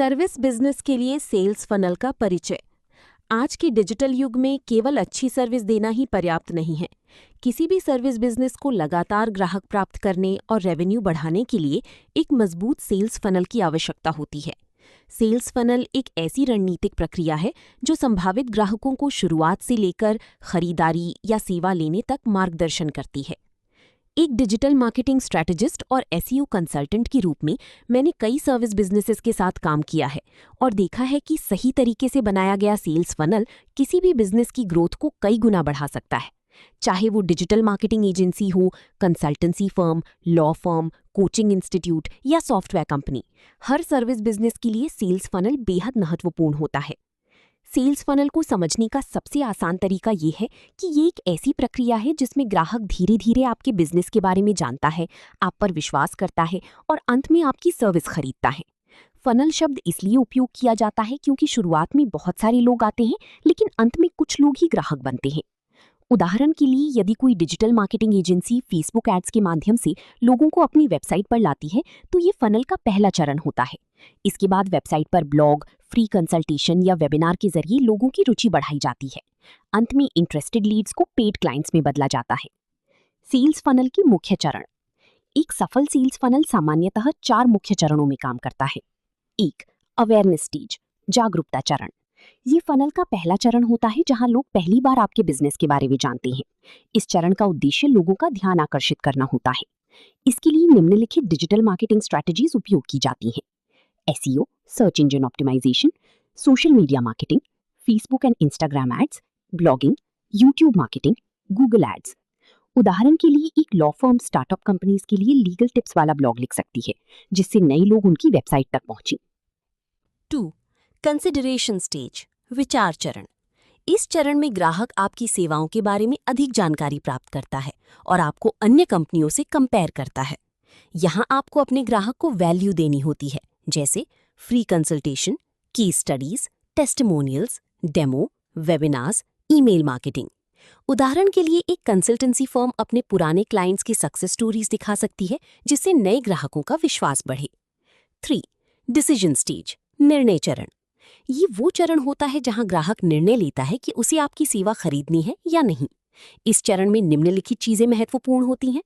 Service business के लिए sales funnel का परिचय। आज के डिजिटल युग में केवल अच्छी सर्विस देना ही पर्याप्त नहीं है। किसी भी सर्विस बिजनेस को लगातार ग्राहक प्राप्त करने और रेवेन्यू बढ़ाने के लिए एक मजबूत सेल्स फनल की आवश्यकता होती है। सेल्स फनल एक ऐसी रणनीतिक प्रक्रिया है जो संभावित ग्राहकों को शुरुआत से लेकर खरीदारी या सेवा लेने तक मार्गदर्शन करती है। एक डिजिटल मार्केटिंग स्ट्रैटेजिस्ट और एसईओ कंसल्टेंट के रूप में मैंने कई सर्विस बिजनेसेस के साथ काम किया है और देखा है कि सही तरीके से बनाया गया सेल्स फनल किसी भी बिजनेस की ग्रोथ को कई गुना बढ़ा सकता है। चाहे वो डिजिटल मार्केटिंग एजेंसी हो, consultancy firm, law firm, coaching institute या सॉफ्टवेयर कंपनी, हर सर्विस बिजनेस के लिए सेल्स फनल बेहद महत्वपूर्ण होता है। सेल्स फनल को समझने का सबसे आसान तरीका ये है कि ये एक ऐसी प्रक्रिया है जिसमें ग्राहक धीरे धीरे आपके बिजनेस के बारे में जानता है, आप पर विश्वास करता है और अंत में आपकी सर्विस खरीदता है। फनल शब्द इसलिए उपयोग किया जाता है क्योंकि शुरुआत में बहुत सारे लोग आते हैं, लेकिन अंत में कुछ लोग ही ग्राहक बनते हैं। उदाहरण के लिए, यदि कोई digital marketing agency Facebook ads के माध्यम से लोगों को अपनी वेबसाइट पर लाती है, तो ये फनल का पहला चरण होता है। इसके बाद वेबसाइट पर ब्लॉग, फ्री कंसल्टेशन या वेबिनार के जरिए लोगों की रुचि बढ़ाई जाती है। अंत में इंटरेस्टेड लीड्स को पेड क्लाइंट्स में बदला जाता है। सेल्स फनल की मुख्य चरण। एक सफल सेल्स फनल सामान्यतः 4 मुख्य चरणों में काम करता है। 1. अवेयरनेस स्टेज, जागरूकता चरण। ये फनल का पहला चरण होता है जहां लोग पहली बार आपके बिजनेस के बारे में जानते हैं। इस चरण का उद्देश्य लोगों का ध्यान आकर्षित करना होता है। इसके लिए निम्नलिखित डिजिटल मार्केटिंग स्ट्रैटेजीज उपयोग की जाती हैं: SEO, search engine optimisation, social media marketing, Facebook and Instagram ads, blogging, YouTube marketing, Google ads. उदाहरण के लिए, एक लॉ फर्म स्टार्टअप कंपनीज के लिए लीगल टिप्स वाला ब्लॉग लिख सकती है, जिससे नए लोग उनकी वेबसाइट तक पहुंचे। 2. कंसिडरेशन स्टेज, विचार चरण। इस चरण में ग्राहक आपकी सेवाओं के बारे में अधिक जानकारी प्राप्त करता है और आपको अन्य कंपनियों से कंपेयर करता है। यहाँ आपको अपने ग्राहक को वैल्यू देनी होती है, जैसे free consultation, case studies, testimonials, demo, webinars, email marketing. उदाहरण के लिए, एक कंसल्टेंसी फर्म अपने पुराने क्लाइंट्स की सक्सेस स्टोरीज दिखा सकती है, जिससे नए ग्राहकों का विश्वास बढ़े। 3. डिसीजन स्टेज, निर्णय चरण। ये वो चरण होता है जहां ग्राहक निर्णय लेता है कि उसे आपकी सेवा खरीदनी है या नहीं। इस चरण में निम्नलिखित चीजें महत्वपूर्ण होती हैं: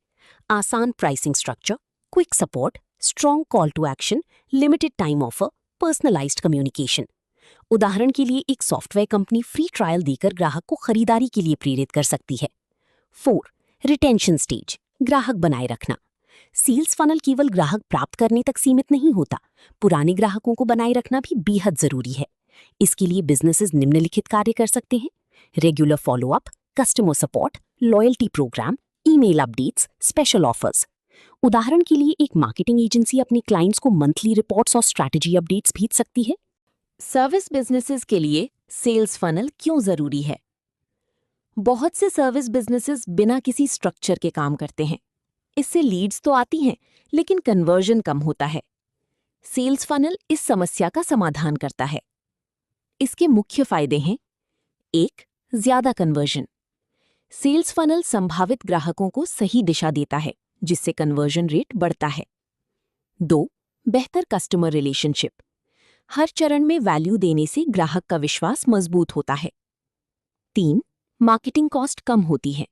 आसान pricing structure, quick support, strong call to action, limited time offer, personalised communication. उदाहरण के लिए, एक सॉफ्टवेयर कंपनी फ्री ट्रायल देकर ग्राहक को खरीदारी के लिए प्रेरित कर सकती है। 4. रिटेंशन स्टेज, ग्राहक बनाए रखना। सेल्स फनल केवल ग्राहक प्राप्त करने तक सीमित नहीं होता, पुराने ग्राहकों को बनाए रखना भी बेहद जरूरी है। इसके लिए बिजनेसेस निम्नलिखित कार्य कर सकते हैं: regular follow up, customer support, loyalty programme, email updates, special offers. उदाहरण के लिए, एक मार्केटिंग एजेंसी अपने क्लाइंट्स को मंथली रिपोर्ट्स और स्ट्रैटेजी अपडेट्स भेज सकती है। सर्विस बिजनेसेस के लिए सेल्स फनल क्यों जरूरी है? बहुत से सर्विस बिजनेसेस बिना किसी स्ट्रक्चर के काम करते हैं। इससे लीड्स तो आती हैं, लेकिन कन्वर्जन कम होता है। सेल्स फनल इस समस्या का समाधान करता है। इसके मुख्य फायदे हैं: 1. ज्यादा कन्वर्जन। सेल्स फनल संभावित ग्राहकों को सही दिशा देता है, जिससे कन्वर्जन रेट बढ़ता है। 2. बेहतर कस्टमर रिलेशनशिप। हर चरण में वैल्यू देने से ग्राहक का विश्वास मजबूत होता है। 3. मार्केटिंग कॉस्ट कम होती है।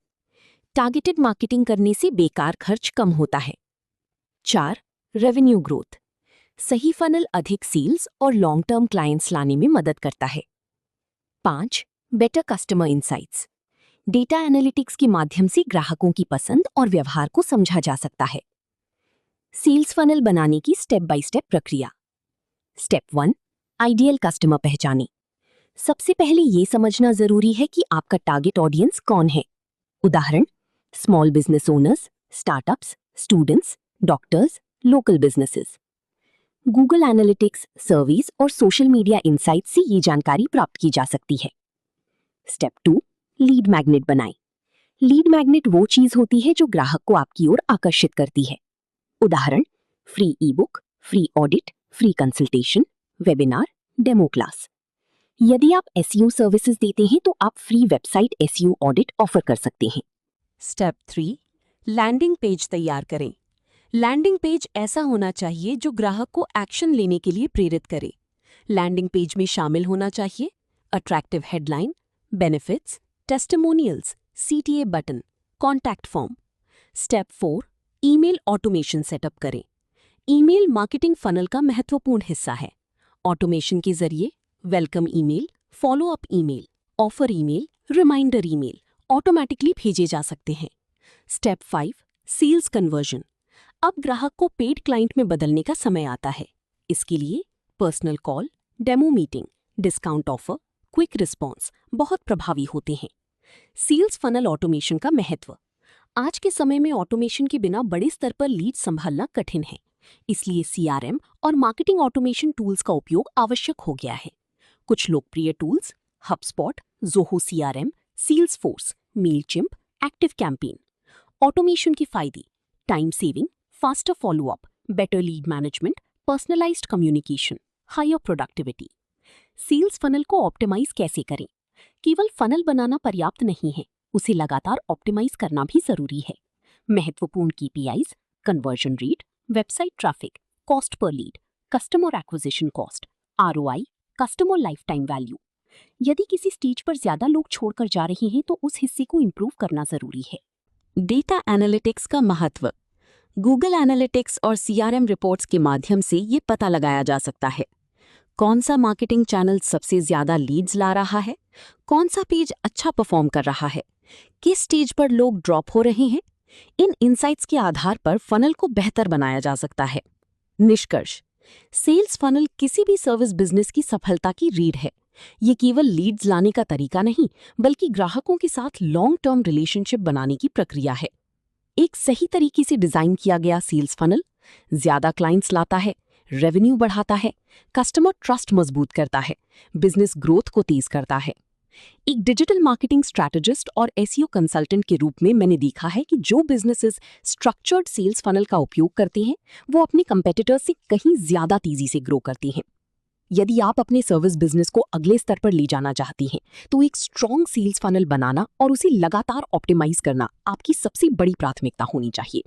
टारगेटेड मार्केटिंग करने से बेकार खर्च कम होता है। 4. Revenue growth. सही फनल अधिक सेल्स और लॉन्ग टर्म क्लाइंट्स लाने में मदद करता है। 5. Better customer insights. Data analytics के माध्यम से ग्राहकों की पसंद और व्यवहार को समझा जा सकता है। सेल्स फनल बनाने की स्टेप बाय स्टेप प्रक्रिया। स्टेप 1. आइडियल कस्टमर पहचाने। सबसे पहले ये समझना जरूरी है कि आपका टारगेट ऑडियंस कौन है। उदाहरण: small business owners, startups, students, doctors, local businesses. Google analytics, service और सोशल मीडिया इंसाइट से ये जानकारी प्राप्त की जा सकती है। स्टेप 2. लीड मैग्नेट बनाएं। लीड मैग्नेट वो चीज होती है जो ग्राहक को आपकी ओर आकर्षित करती है। उदाहरण: फ्री ई book, free audit, free consultation, webinar, demo class. यदि आप एसईओ सर्विसेज देते हैं तो आप free website SEO audit offer कर सकते हैं। स्टेप 3. लैंडिंग पेज तैयार करें। लैंडिंग पेज ऐसा होना चाहिए जो ग्राहक को एक्शन लेने के लिए प्रेरित करे। लैंडिंग पेज में शामिल होना चाहिए attractive headline, benefits, testimonials, CTA button, contact form. Step 4, email automation setup करें। ईमेल मार्केटिंग फनल का महत्वपूर्ण हिस्सा है। ऑटोमेशन के जरिए welcome email, follow up email, offer email, reminder email automatically भेजे जा सकते हैं। Step 5, sales conversion. अब ग्राहक को पेड क्लाइंट में बदलने का समय आता है। इसके लिए personal call, demo meeting, discount offer, quick response बहुत प्रभावी होते हैं। सेल्स फनल ऑटोमेशन का महत्व। आज के समय में ऑटोमेशन के बिना बड़े स्तर पर लीड संभालना कठिन है, इसलिए CRM और मार्केटिंग ऑटोमेशन टूल्स का उपयोग आवश्यक हो गया है। कुछ लोकप्रिय tools HubSpot, Zoho CRM, Salesforce, Mailchimp, active campaign. Automation के फायदे: time saving, faster follow up, better lead management, personalised communication, higher productivity. Sales funnel को ऑप्टिमाइज कैसे करें? केवल फनल बनाना पर्याप्त नहीं है, उसे लगातार ऑप्टिमाइज करना भी जरूरी है। महत्वपूर्ण KPIs, conversion rate, website traffic, cost per lead, customer acquisition cost, ROI, customer life time value. यदि किसी स्टेज पर ज्यादा लोग छोड़कर जा रहे हैं तो उस हिस्से को इंप्रूव करना जरूरी है। डेटा एनालिटिक्स का महत्व। गूगल एनालिटिक्स और CRM रिपोर्ट्स के माध्यम से ये पता लगाया जा सकता है कौन सा मार्केटिंग चैनल सबसे ज्यादा लीड्स ला रहा है, कौन सा पेज अच्छा परफॉर्म कर रहा है, किस स्टेज पर लोग ड्रॉप हो रहे हैं। इन इनसाइट्स के आधार पर फनल को बेहतर बनाया जा सकता है। निष्कर्ष: सेल्स फनल किसी भी सर्विस बिजनेस की सफलता की रीढ़ है। ये केवल लीड्स लाने का तरीका नहीं, बल्कि ग्राहकों के साथ लॉन्ग टर्म रिलेशनशिप बनाने की प्रक्रिया है। एक सही तरीके से डिजाइन किया गया सेल्स फनल ज्यादा क्लाइंट्स लाता है, रेवेन्यू बढ़ाता है, कस्टमर ट्रस्ट मजबूत करता है, बिजनेस ग्रोथ को तेज करता है। एक डिजिटल मार्केटिंग स्ट्रैटेजिस्ट और SEO कंसल्टेंट के रूप में मैंने देखा है कि जो बिजनेसेस स्ट्रक्चर्ड सेल्स फनल का उपयोग करते हैं वो अपने कंपेटिटर्स से कहीं ज्यादा तेजी से ग्रो करते हैं। यदि आप अपने सर्विस बिजनेस को अगले स्तर पर ले जाना चाहती हैं तो एक स्ट्रॉन्ग सेल्स फनल बनाना और उसे लगातार ऑप्टिमाइज करना आपकी सबसे बड़ी प्राथमिकता होनी चाहिए।